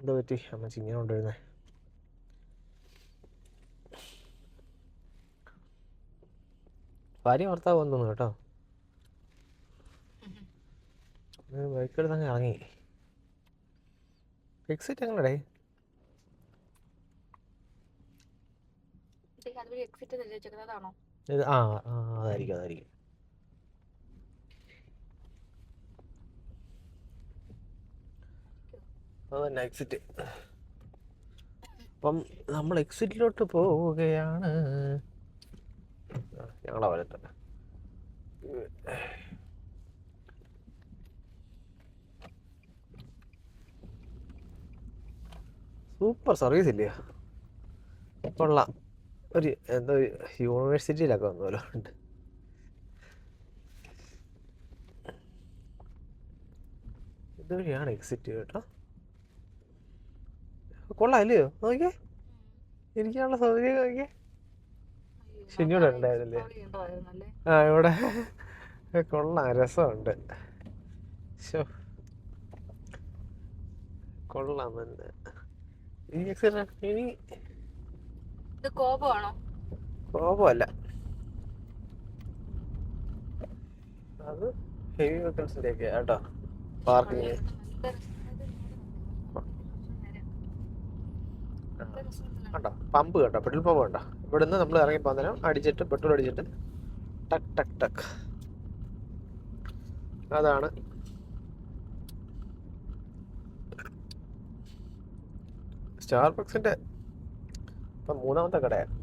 എന്താ പറ്റി അമ്മച്ചി ഇങ്ങനെ കൊണ്ടുവരുന്നേ? ഭാര്യ ഭർത്താവ് വന്നു കേട്ടോ. ബൈക്കെടുത്തങ്ങ് ഇറങ്ങി. എക്സിറ്റ് എങ്ങനെടേ? ഇത് അതായിരിക്കും. അതന്നെ എക്സിറ്റ്. അപ്പം നമ്മൾ എക്സിറ്റിലോട്ട് പോവുകയാണ്. ഞങ്ങളെ വലത്ത് സൂപ്പർ സർവീസ് ഇല്ലയോ? കൊള്ളാം. ഒരു എന്തോ യൂണിവേഴ്സിറ്റിയിലൊക്കെ വന്നല്ലോ ഉണ്ട്. ഇതുവഴിയാണ് എക്സിറ്റ് കേട്ടോ. കൊള്ളാം അല്ലയോ? നോക്കിയേ, ഇരിക്കാനുള്ള സൗകര്യം നോക്കിയേ. ശനിയോടെ ഉണ്ടായിരുന്നില്ലേ? ഇവിടെ കൊള്ളാം, രസമുണ്ട്. കൊള്ളാം തന്നെ. ഇനി കോപമല്ല, അത് ഹെവി വെഹിക്കിൾസിന്റെ ഒക്കെ കേട്ടോ പാർക്കിങ്. കണ്ടോ പമ്പ്, കേട്ടോ പെട്രോൾ പമ്പ് കണ്ടോ? ഇവിടുന്ന് നമ്മൾ ഇറങ്ങി പോകുന്നതിനും അടിച്ചിട്ട് പെട്രോൾ അടിച്ചിട്ട് ടക്ക് ടക്ക് ടക്ക്. അതാണ് സ്റ്റാർബക്സിന്റെ ഇപ്പം 3ാമത്തെ കടയാണ്.